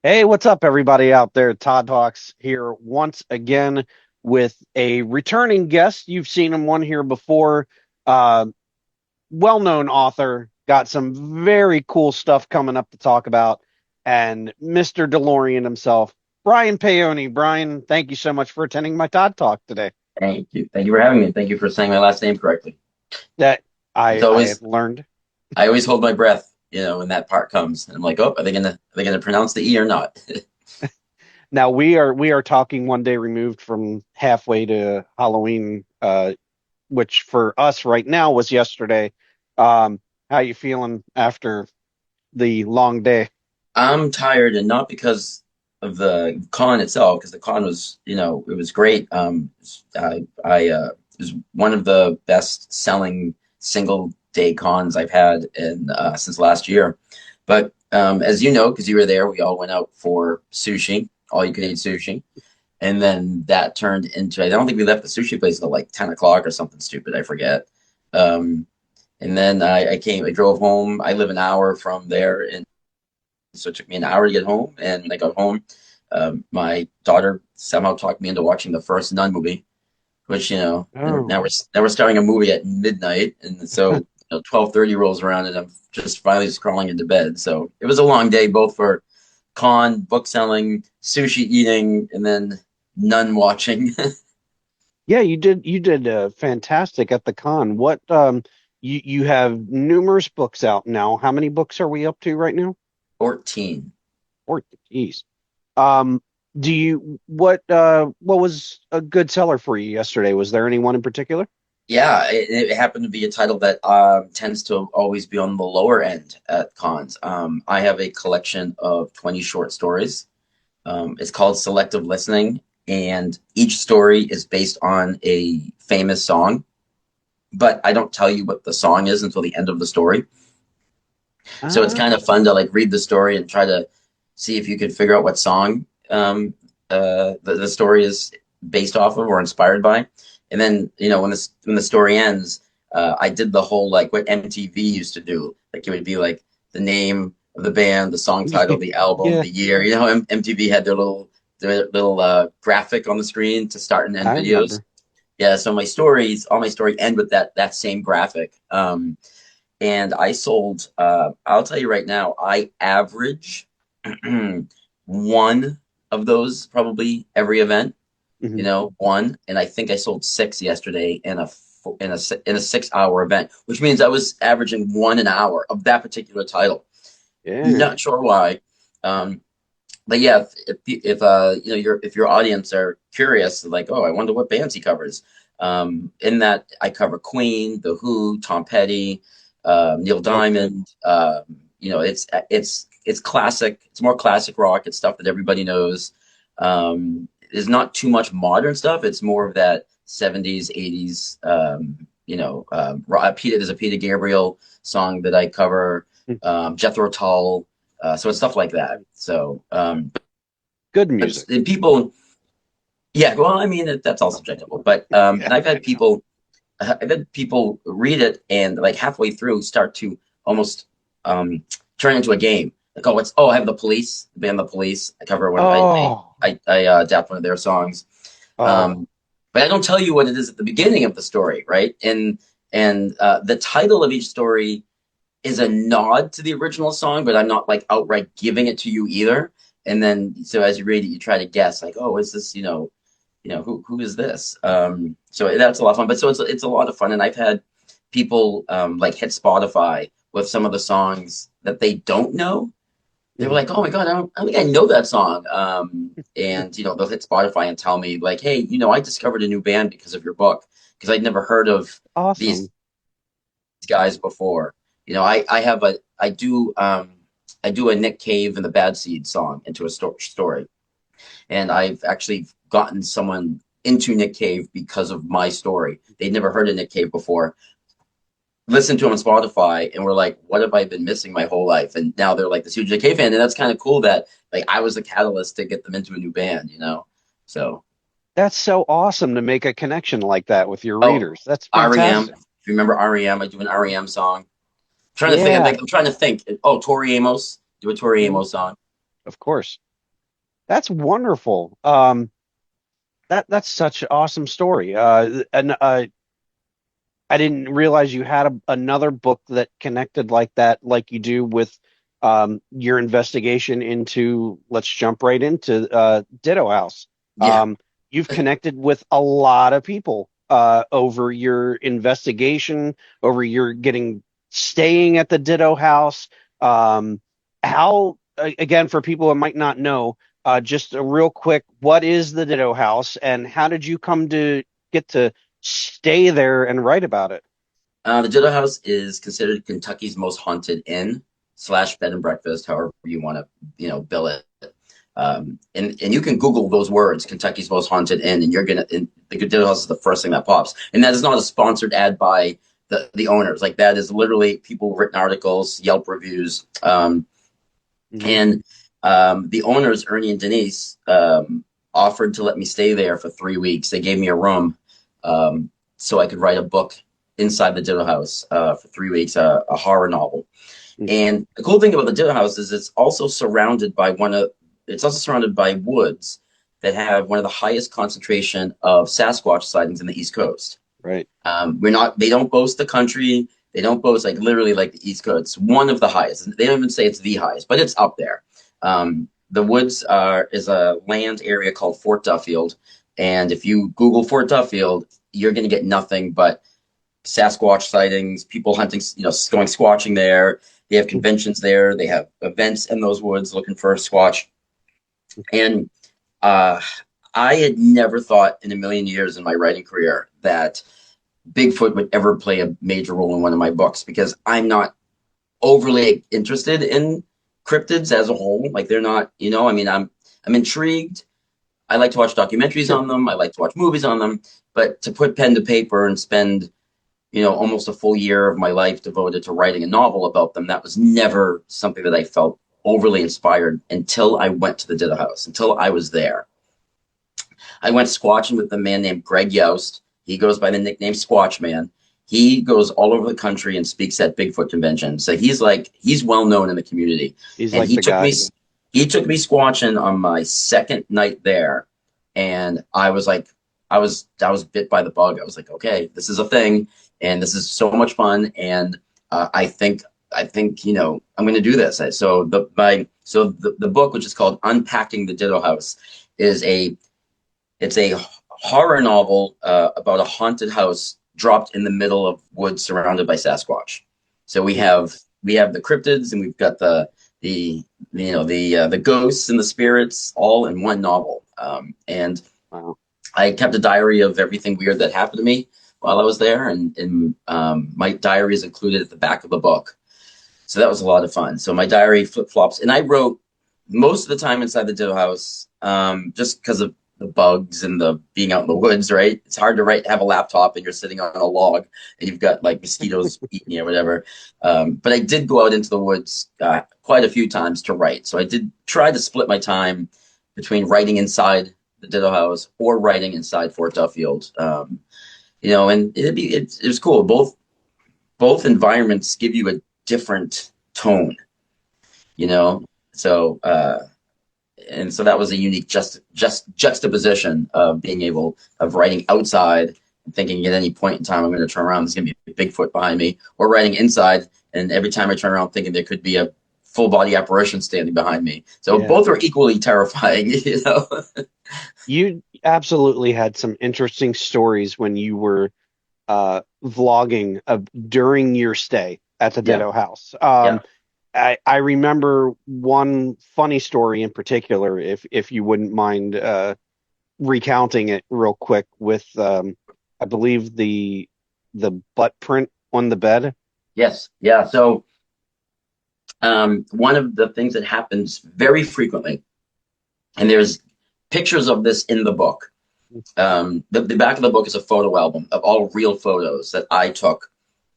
Hey, what's up, everybody out there? Todd Talks here once again with a returning guest. You've seen him one here before. Uh, well-known author, got some very cool stuff coming up to talk about, and Mr. DeLorean himself, Brian Paone. Brian, thank you so much for attending my Todd Talk today. Thank you. Thank you for having me. Thank you for saying my last name correctly. That It's I have always learned. I always hold my breath, when that part comes. And I'm like, oh, are they gonna pronounce the E or not? Now we are talking one day removed from halfway to Halloween, which for us right now was yesterday. How you feeling after the long day? I'm tired, and not because of the con itself, because the con was, it was great. It was one of the best selling single day cons I've had in since last year. But as you know, because you were there, we all went out for sushi, all you could eat sushi. And then that turned into, I don't think we left the sushi place until like 10 o'clock or something stupid. I forget. Um, and then I drove home. I live an hour from there. And so it took me an hour to get home. And when I got home, my daughter somehow talked me into watching the first Nun movie, which, Oh, now we're starting a movie at midnight. And so, 12:30 rolls around and I'm just finally just crawling into bed. So it was a long day, both for con, book selling, sushi eating, and then Nun watching. yeah, you did fantastic at the con. What you have numerous books out now. How many books are we up to right now? 14. Or geez. Um, do you what was a good seller for you yesterday? Was there anyone in particular? Yeah, it happened to be a title that tends to always be on the lower end at cons. I have a collection of 20 short stories. It's called Selective Listening, and each story is based on a famous song, but I don't tell you what the song is until the end of the story. So it's Ah, kind of fun to like read the story and try to see if you could figure out what song the story is based off of or inspired by. And then when the story ends, I did the whole like what MTV used to do. Like it would be like the name of the band, the song title, the album, yeah, the year. MTV had their little graphic on the screen to start and end I videos. remember. Yeah, so all my story end with that same graphic. And I sold, I'll tell you right now, I average one of those probably every event, Mhm. one. And I think I sold six yesterday in a 6 hour event, which means I was averaging one an hour of that particular title. Yeah. Not sure why. Um, but yeah, if your audience are curious, like, oh, I wonder what bands he covers. In that I cover Queen, The Who, Tom Petty, Neil Oh, good. Diamond. It's classic. It's more classic rock. It's stuff that everybody knows. There's not too much modern stuff. It's more of that 70s, 80s. There's a Peter Gabriel song that I cover. Jethro Tull. So it's stuff like that. So, Good but music. people, yeah, well, I mean, that's all subjective. But Yeah, and I know. I've had people read it and like halfway through start to almost um, turn into a game. Like, I have the band The Police. I cover one. Oh, I adapt one of their songs. oh, Um, but I don't tell you what it is at the beginning of the story, right? And the title of each story is a nod to the original song, but I'm not like outright giving it to you either. And then so as you read it, you try to guess like, oh, is this, who is this? So that's a lot of fun. But so it's a lot of fun, and I've had people like hit Spotify with some of the songs that they don't know. They were mhm. like, "Oh my God, I don't think I know that song." And they'll hit Spotify and tell me like, "Hey, I discovered a new band because of your book because I'd never heard of these Awesome. guys before." I have a I do a Nick Cave and the Bad Seed song into a story, and I've actually gotten someone into Nick Cave because of my story. They'd never heard of Nick Cave before, listened to him on Spotify, and were like, "What have I been missing my whole life?" And now they're like this huge Nick Cave fan, and that's kind of cool that like I was the catalyst to get them into a new band. So, That's so awesome to make a connection like that with your oh, readers. That's REM. fantastic. If you remember REM, I do an REM song. I'm trying to think. Yeah, I'm trying to think. Oh, Tori Amos. Do a Tori mhm, Amos song. of course. That's wonderful. That's such an awesome story. And I didn't realize you had another book that connected like that, like you do with your investigation into, let's jump right into Ditto House. Yeah. Um, you've connected with a lot of people over your investigation, over your staying at the Ditto House. Again, for people who might not know, just a real quick, what is the Ditto House and how did you come to get to stay there and write about it? The Ditto House is considered Kentucky's most haunted inn slash bed and breakfast, however you want to, bill it. And you can Google those words, Kentucky's most haunted inn, and the Ditto House is the first thing that pops. And that is not a sponsored ad by the owners. Like that is literally people written articles, Yelp reviews, Mhm. and the owners, Ernie and Denise, offered to let me stay there for 3 weeks. They gave me a room so I could write a book inside the Ditto House for 3 weeks, a horror novel. And the cool thing about the Ditto House is it's also surrounded by woods that have one of the highest concentration of Sasquatch sightings in the East Coast. Right. They don't boast the country. They don't boast like literally like the East Coast. It's one of the highest. They don't even say it's the highest, but it's up there. The woods is a land area called Fort Duffield. And if you Google Fort Duffield, you're going to get nothing but Sasquatch sightings, people hunting, going squatching there. They have conventions there. They have events in those woods looking for a squatch. And uh, I had never thought in a million years in my writing career that Bigfoot would ever play a major role in one of my books because I'm not overly interested in cryptids as a whole. Like they're not, I mean, I'm intrigued. I like to watch documentaries Sure. on them. I like to watch movies on them. But to put pen to paper and spend, almost a full year of my life devoted to writing a novel about them, that was never something that I felt overly inspired until I went to the Ditto House, until I was there. I went squatching with a man named Greg Yost. He goes by the nickname Squatch Man. He goes all over the country and speaks at Bigfoot conventions. So he's well known in the community. He's And like the guy. he took me squatching on my second night there, and I was bit by the bug. I was like, okay, this is a thing, and this is so much fun, and I think I'm going to do this. The book, which is called Unpacking the Ditto House, is it's a horror novel about a haunted house dropped in the middle of woods surrounded by Sasquatch. So we have the cryptids and we've got the ghosts and the spirits all in one novel. And Wow. I kept a diary of everything weird that happened to me while I was there, and my diary is included at the back of the book. So that was a lot of fun. So my diary flip flops, and I wrote most of the time inside the Ditto House, just because of the bugs and the being out in the woods. Right, it's hard to write, have a laptop, and you're sitting on a log, and you've got like mosquitoes eating you or whatever. But I did go out into the woods quite a few times to write. So I did try to split my time between writing inside the Ditto House or writing inside Fort Duffield. And it was cool. Both environments give you a different tone, you know. So and so that was a unique just juxtaposition of being able of writing outside and thinking at any point in time I'm going to turn around, there's going to be a Bigfoot behind me, or writing inside and every time I turn around thinking there could be a full body apparition standing behind me. So Yeah. both are equally terrifying, you know. You absolutely had some interesting stories when you were vlogging during your stay at the Yeah, Ditto House. yeah. I remember one funny story in particular, if you wouldn't mind recounting it real quick with I believe the butt print on the bed. Yes, yeah. So one of the things that happens very frequently, and there's pictures of this in the book. The back of the book is a photo album of all real photos that I took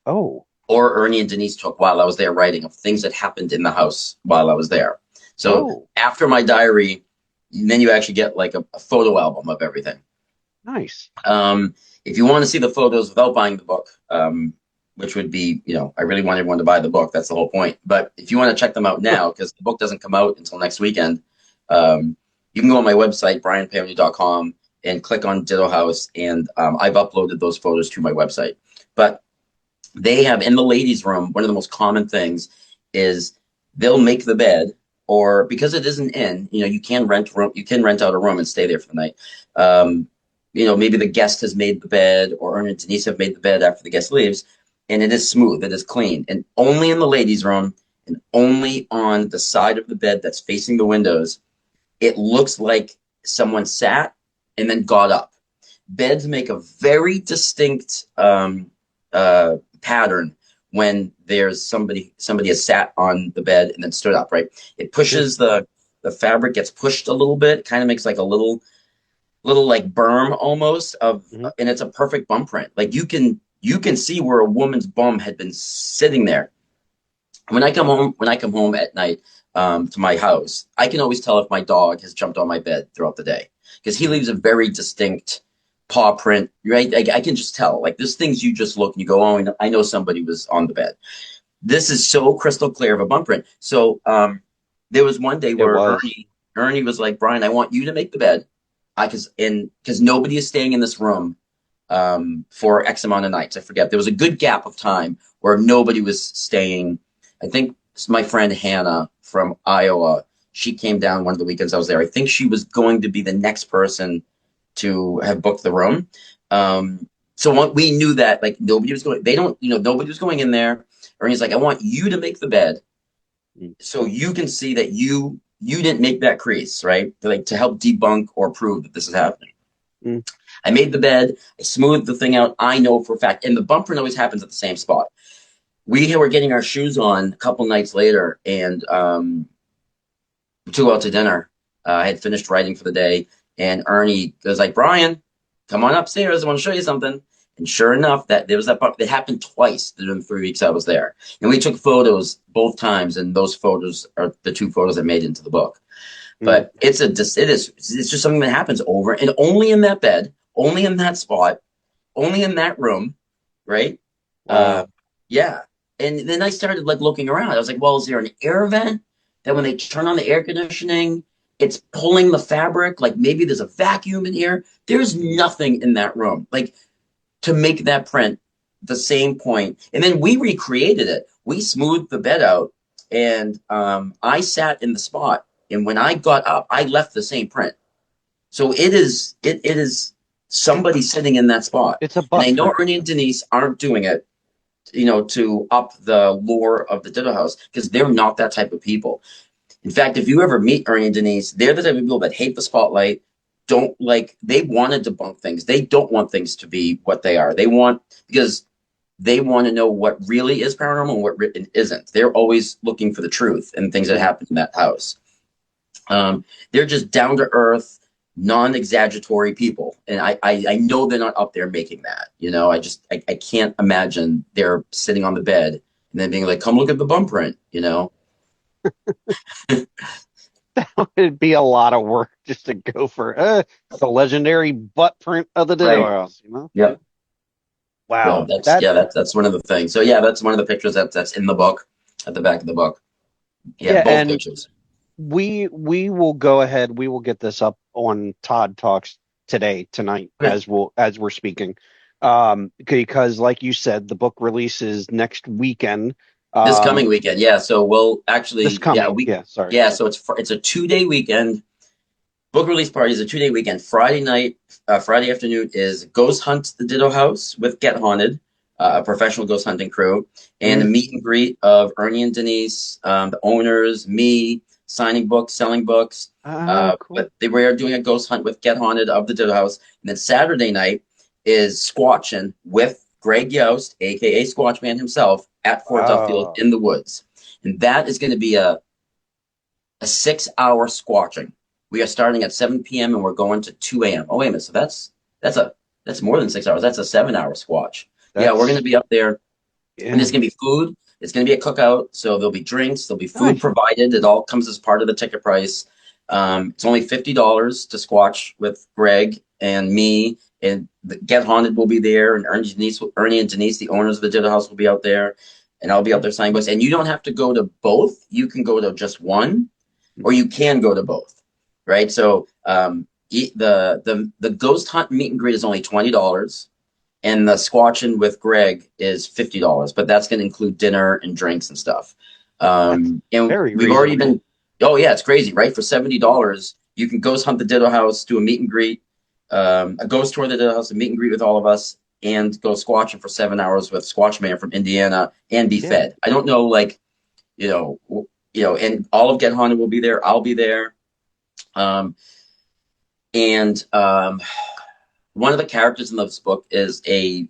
Oh, or Ernie and Denise took while I was there writing of things that happened in the house while I was there. So oh, after my diary, then you actually get like a photo album of everything. nice. If you want to see the photos without buying the book, which would be, I really want everyone to buy the book. That's the whole point. But if you want to check them out now, because the book doesn't come out until next weekend, You can go on my website, brianpaone.com, and click on Ditto House, and I've uploaded those photos to my website. But they have in the ladies' room, one of the most common things is they'll make the bed, or because it isn't in, you can rent out a room and stay there for the night. Um, maybe the guest has made the bed, or Ernie and Denise have made the bed after the guest leaves, and it is smooth, it is clean, and only in the ladies' room, and only on the side of the bed that's facing the windows, it looks like someone sat and then got up. Beds make a very distinct pattern when there's somebody has sat on the bed and then stood up, right? It Sure. pushes the fabric gets pushed a little bit, kind of makes like a little like berm almost of, Hmm. and it's a perfect bum print. Like you can see where a woman's bum had been sitting there. When I come home at night to my house, I can always tell if my dog has jumped on my bed throughout the day because he leaves a very distinct paw print. Right, I can just tell. Like there's things you just look and you go, oh, I know somebody was on the bed. This is so crystal clear of a bum print. So there was one day It where was. Ernie was like, Brian, I want you to make the bed. Because nobody is staying in this room for X amount of nights. I forget. There was a good gap of time where nobody was staying. I think my friend Hannah from Iowa, she came down one of the weekends I was there. I think she was going to be the next person to have booked the room. So we knew that like nobody was going. They don't, nobody was going in there. Ernie's like, I want you to make the bed Mm. so you can see that you didn't make that crease, right? To help debunk or prove that this is happening. Mm. I made the bed, I smoothed the thing out. I know for a fact, and the bump print always happens at the same spot. We were getting our shoes on a couple nights later, and we took out to dinner. I had finished writing for the day, and Ernie was like, "Brian, come on upstairs. I want to show you something." And sure enough, that there was that bump. It happened twice during the 3 weeks I was there, and we took photos both times. And those photos are the two photos that made it into the book. Mm. But it's just something that happens over and only in that bed, only in that spot, only in that room, right? Uh, Wow. yeah. And then I started like looking around. I was like, well, is there an air vent that when they turn on the air conditioning, it's pulling the fabric? Like maybe there's a vacuum in here. There's nothing in that room. Like to make that print the same point. And then we recreated it. We smoothed the bed out and I sat in the spot. And when I got up, I left the same print. So it is somebody sitting in that spot. It's a And I butt know print. Ernie and Denise aren't doing it, to up the lore of the Ditto House because they're not that type of people. In fact, if you ever meet Ernie and Denise, they're the type of people that hate the spotlight, don't like, they want to debunk things. They don't want things to be what they are. Because they want to know what really is paranormal and what isn't. They're always looking for the truth and things that Mm. happen in that house. They're just down to earth, non-exaggeratory people, and I know they're not up there making that. I can't imagine they're sitting on the bed and then being like, "Come look at the bum print." It'd be a lot of work just to go for the legendary butt print of the Ditto Right. House, you know? Yep. So Wow. that's That yeah, that's one of the things. So yeah, that's one of the pictures that's in the book, at the back of the book. Yeah, yeah, both and pictures. we will go ahead, we will get this up on Todd Talks tonight Okay. as we're speaking. Because like you said, the book releases next weekend. This Um coming weekend, yeah. So we'll this actually, coming, yeah, sorry. yeah. So it's a 2 day weekend. Book release party is a 2 day weekend. Friday night, Friday afternoon is Ghost Hunt the Ditto House with Get Haunted, a professional ghost hunting crew, and a Mm. meet and greet of Ernie and Denise, the owners, me, signing books, selling books. Cool. But they were doing a ghost hunt with Get Haunted of the Ditto House. And then Saturday night is Squatching with Greg Yost, aka Squatchman himself, at Fort Duffield Oh. in the woods. And that is going to be a 6 hour squatching. We are starting at 7 p.m. and we're going to 2 a.m. Oh, wait a minute. So that's more than 6 hours. That's a 7 hour squatch. Yeah, we're going to That's be up there, and yeah. there's going to be food. It's going to be a cookout. So there'll be drinks. There'll be food Nice. provided. It all comes as part of the ticket price. It's only $50 to squatch with Greg and me. And Get Haunted will be there, and Ernie and Denise, the owners of the Ditto House, will be out there, and I'll be out there signing books. And you don't have to go to both. You can go to just one, or you can go to both. right? So the ghost hunt meet and greet is only $20, and the squatching with Greg is $50, but that's going to include dinner and drinks and stuff. That's And very we've already reasonable. been, oh yeah, it's crazy, right? For $70, you can ghost hunt the Ditto House, do a meet and greet, a ghost tour of the Ditto House, a meet and greet with all of us, and go squatching for 7 hours with Squatch Man from Indiana and be Yeah, fed. I don't know, like you know, and all of Get Haunted will be there. I'll be there. Um, and one of the characters in this book is a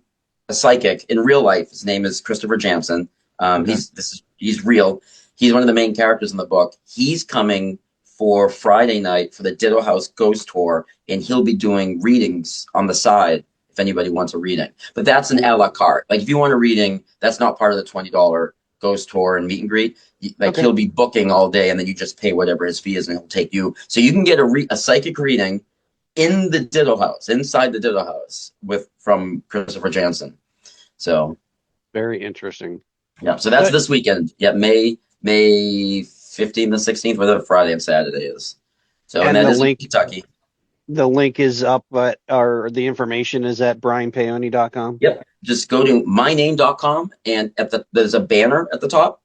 psychic in real life. His name is Christopher Jansen. okay. He's real. He's one of the main characters in the book. He's coming for Friday night for the Ditto House Ghost Tour, and he'll be doing readings on the side if anybody wants a reading. But that's an a Cool. la carte. Like if you want a reading, that's not part of the $20 Ghost Tour and meet and greet. Like Okay. he'll be booking all day, and then you just pay whatever his fee is, and he'll take you. So you can get a psychic reading in the Ditto House, inside the Ditto House, with from Christopher Jansen. So Very interesting. yeah, so that's But this weekend. Yeah, May 15th and 16th, whether Friday and Saturday is. So and and that is in Kentucky. the link is up at or the information is at brianpaone.com. Yep. Just go to myname.com, and there's a banner at the top.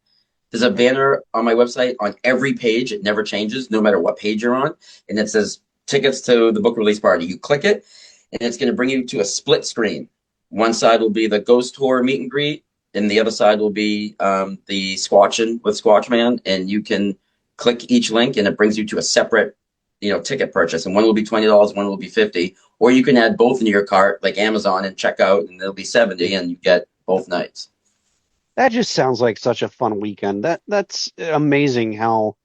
There's a Okay. banner on my website on every page. It never changes, no matter what page you're on. And it says tickets to the book release party. You click it, and it's going to bring you to a split screen. One side will be the ghost tour meet and greet, and the other side will be the squatching with Squatchman. And you can click each link, and it brings you to a separate, ticket purchase. And one will be $20, one will be 50. Or you can add both into your cart, like Amazon, and check out, and it'll be 70, and you get both nights. That just sounds like such a fun weekend. That's amazing how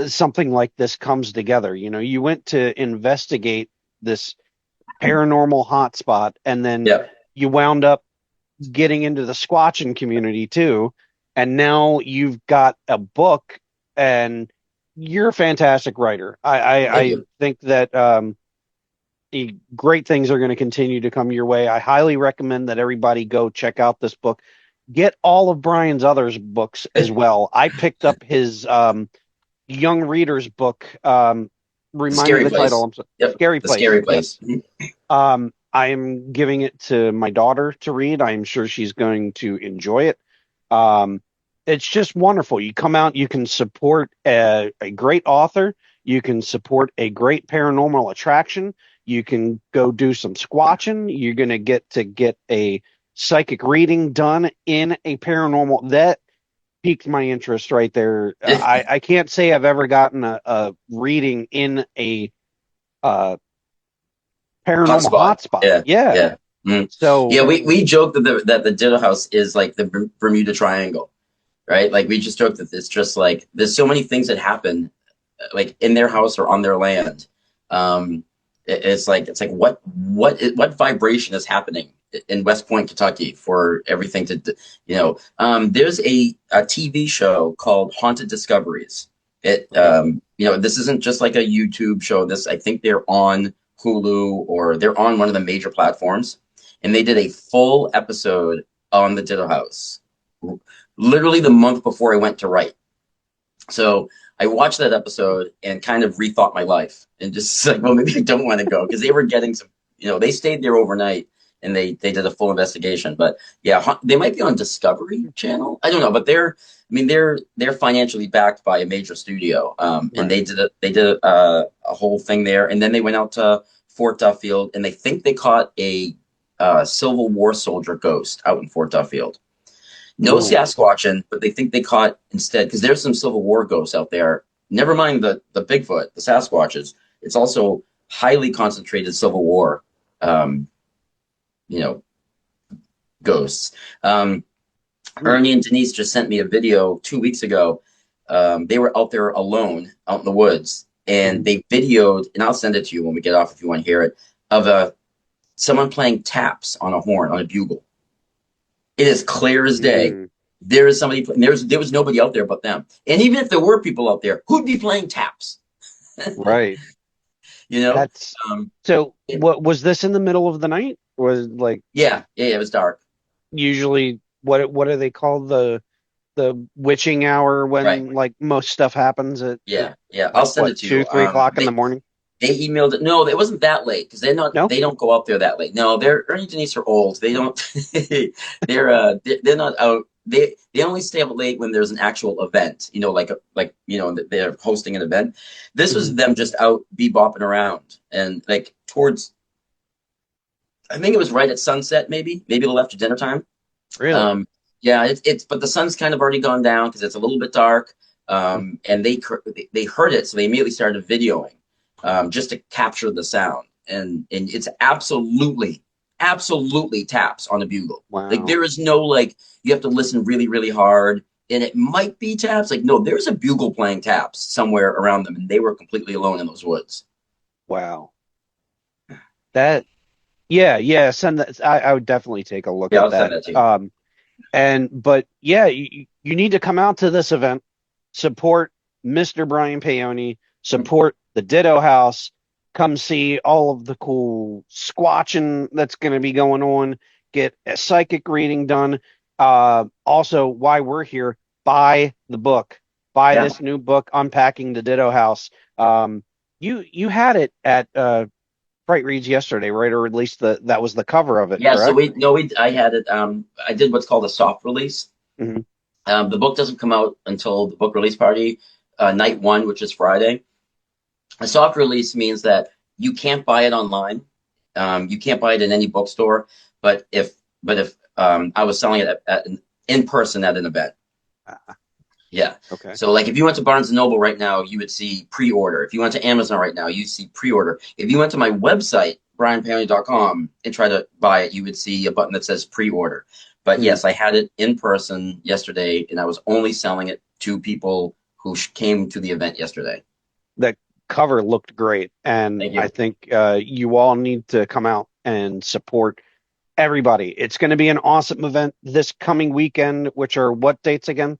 something like this comes together. You know, you went to investigate this paranormal hotspot and then Yeah. you wound up getting into the squatching community too. And now you've got a book and you're a fantastic writer. Thank I you. think that great things are going to continue to come your way. I highly recommend that everybody go check out this book. Get all of Brian's others books as well. I picked up his young readers book. The Remind me scary the title. place. I'm sorry. Yep. Scary The Place. scary Yes. place. Mhm. I am giving it to my daughter to read. I'm sure she's going to enjoy it. Um, it's just wonderful. You come out, you can support a great author, you can support a great paranormal attraction, you can go do some squatching. You're going to get a psychic reading done in a paranormal. That piqued my interest right there. I can't say I've ever gotten a reading in a uh, paranormal Hotspot. hotspot. Yeah. Yeah. Yeah. Mm. So Yeah. We joke that the Ditto House is like the Bermuda Triangle, right? Like we just joke that it's just like there's so many things that happen, like in their house or on their land. It's like what vibration is happening in West Point, Kentucky for everything there's a TV show called Haunted Discoveries. okay. This isn't just like a YouTube show. This I think they're on Hulu or they're on one of the major platforms, and they did a full episode on the Ditto House, literally the month before I went to write. So I watched that episode and kind of rethought my life and just like, well, maybe I don't want to go because they were getting some, they stayed there overnight and they did a full investigation. But yeah, they might be on Discovery Channel. I don't know, but they're financially backed by a major studio, and Right. they did a whole thing there, and then they went out to Fort Duffield and they think they caught a Civil War soldier ghost out in Fort Duffield. No Ooh. Sasquatching, but they think they caught instead because there's some Civil War ghosts out there. Never mind the Bigfoot, the Sasquatches. It's also highly concentrated Civil War, um, you know, ghosts. Hmm. Ernie and Denise just sent me a video 2 weeks ago. They were out there alone, out in the woods, and Mhm. they videoed, and I'll send it to you when we get off if you want to hear it, of someone playing taps on a horn on a bugle. It is clear as day. Mm. There is somebody. There was nobody out there but them. And even if there were people out there, who'd be playing taps? Right. You know. That's Um, so what was this in the middle of the night? Was like yeah, yeah, it was dark. usually what do they call the the witching hour Right. when like most stuff happens at Yeah. Yeah. I'll like send what, it to two, you. 3 o'clock in the morning? They emailed it. No, it wasn't that late because No? they don't go out there that late. No, they're Ernie and Denise are old. They don't they're not out. They only stay up late when there's an actual event. They're hosting an event. This Hmm. was them just out bebopping around and like towards I think it was right at sunset, maybe a little after dinner time. Really? Um, yeah, it's but the sun's kind of already gone down because it's a little bit dark. And they heard it, so they immediately started videoing just to capture the sound. And it's absolutely taps on a bugle. Like Wow. there is no like you have to listen really really hard, and it might be taps. Like no, there's a bugle playing taps somewhere around them, and they were completely alone in those woods. Wow. That, yeah, yeah, send that. I would definitely take a look Yeah, at I'll send that. that to you. But yeah, you need to come out to this event, support Mr. Brian Paone, support the Ditto House, come see all of the cool squatching that's going to be going on, get a psychic reading done. Also, why we're here, buy the book, buy Yeah. this new book, Unpacking the Ditto House. You had it at Fright Reads yesterday, right? Or at least that was the cover of it, Yeah, so correct? we no we I had it I did what's called a soft release. Hmm. The book doesn't come out until the book release party, night one, which is Friday. A soft release means that you can't buy it online. You can't buy it in any bookstore. But if I was selling it in person at an event, yeah. Okay. So like if you went to Barnes and Noble right now, you would see pre-order. If you went to Amazon right now, you'd see pre-order. If you went to my website, brianpaone.com, and try to buy it, you would see a button that says pre-order. But Hmm. yes, I had it in person yesterday, and I was only selling it to people who came to the event yesterday. The cover looked great, and Thank I you. think you all need to come out and support everybody. It's going to be an awesome event this coming weekend, which are what dates again?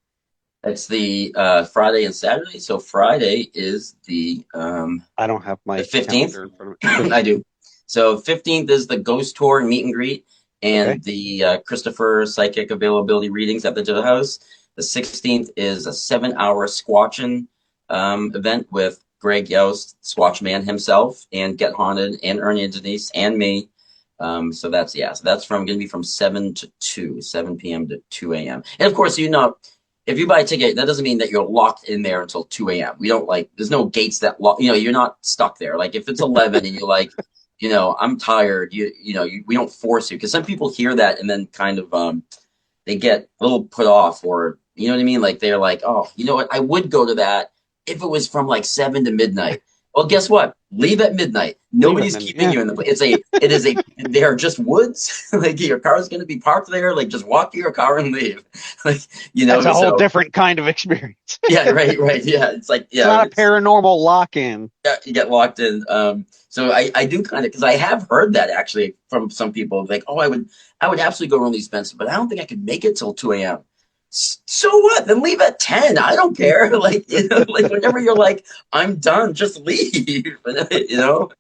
It's the Friday and Saturday. So Friday is I don't have the my 15th. calendar in front of me. I do. So 15th is the ghost tour and meet and greet Okay. and the Christopher psychic availability readings at the Digital House. The 16th is a 7-hour squatching event with Greg Yost, Squatch Man himself, and Get Haunted, and Ernie and Denise, and me. So that's from going to be from 7 to 2, 7 p.m. to 2 a.m. And of course, if you buy a ticket, that doesn't mean that you're locked in there until 2 a.m. We don't like, there's no gates that lock, you're not stuck there. Like if it's 11 and you're like, I'm tired, we don't force you. Because some people hear that and then kind of, they get a little put off or, you know what I mean? Like they're like, oh, you know what? I would go to that if it was from like 7 to midnight. Well, guess what? Leave at midnight. Leave it, Nobody's man. keeping Yeah, you in the. They are just woods. Like your car's going to be parked there. Like just walk to your car and leave. Like that's a whole so different kind of experience. yeah, right. Yeah, it's like It's yeah, not a paranormal lock-in. yeah, you get locked in. So I do kind of because I have heard that actually from some people like, oh, I would absolutely go really expensive, but I don't think I could make it till 2 a.m. So what? Then leave at 10. I don't care. Like like whenever you're like, I'm done, just leave. you know.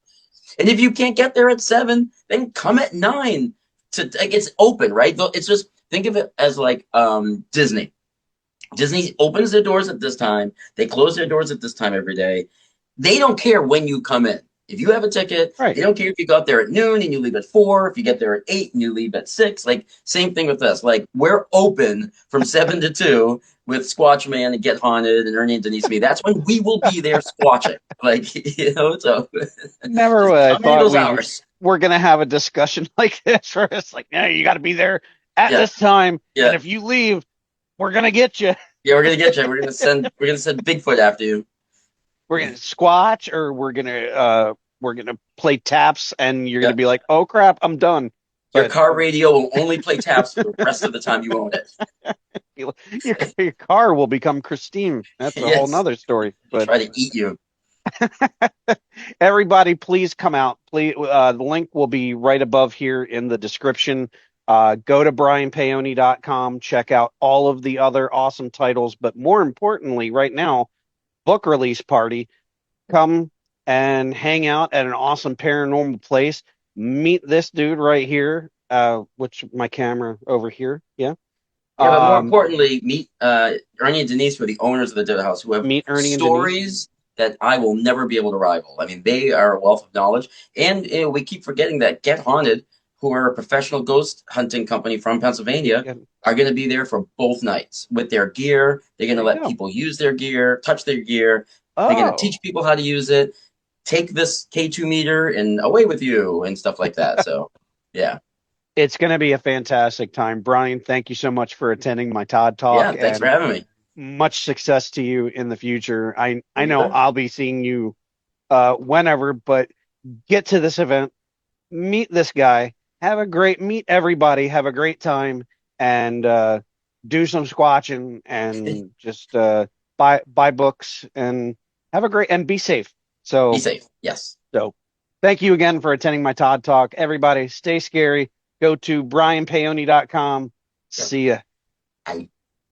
And if you can't get there at 7, then come at 9. To like it's open, right? It's just think of it as like Disney. Disney opens their doors at this time. They close their doors at this time every day. They don't care when you come in. If you have a ticket, Right. they don't care if you got there at noon and you leave at 4, if you get there at 8 and you leave at 6. Like, same thing with us. Like, we're open from 7 to 2 with Squatch Man and Get Haunted and Ernie and Denise Me. That's when we will be there squatching. Like, so Never just would I come into thought those we hours. were going to have a discussion like this where it's like, yeah, you got to be there at Yeah, this time. And yeah. if you leave, we're going to get you. Yeah, we're gonna get you. We're gonna send Bigfoot after you. We're going to squatch or we're going to play taps and you're going to Yeah. be like, "Oh crap, I'm done." Your But car radio will only play taps for the rest of the time you own it. your car will become Christine. That's a whole Yes. nother story. We'll But try to eat you. everybody, please come out. Please, the link will be right above here in the description. Go to brianpaone.com, check out all of the other awesome titles, but more importantly, right now, book release party. Come and hang out at an awesome paranormal place. Meet this dude right here, which my camera over here. Yeah. Yeah, but more Um, importantly, meet Ernie and Denise, who are the owners of the Dead House, who have meet Ernie and Denise. stories that I will never be able to rival. I mean, they are a wealth of knowledge, and we keep forgetting that Get Haunted, who are a professional ghost hunting company from Pennsylvania, Yeah, are going to be there for both nights with their gear. They're going to there you let go. people use their gear, touch their gear. They're going to Oh, teach people how to use it. Take this K2 meter and away with you and stuff like that. So, yeah, it's going to be a fantastic time. Brian, thank you so much for attending my Todd Talk yeah. Thanks for and having me. much success to you in the future. I You know bet. I'll be seeing you whenever, but get to this event, meet this guy, meet everybody, have a great time, and do some squatching and just buy books and have a great and be safe. Be So safe. Yes. so thank you again for attending my Todd Talk. Everybody, stay scary. Go to brianpaone.com. Sure. See ya. I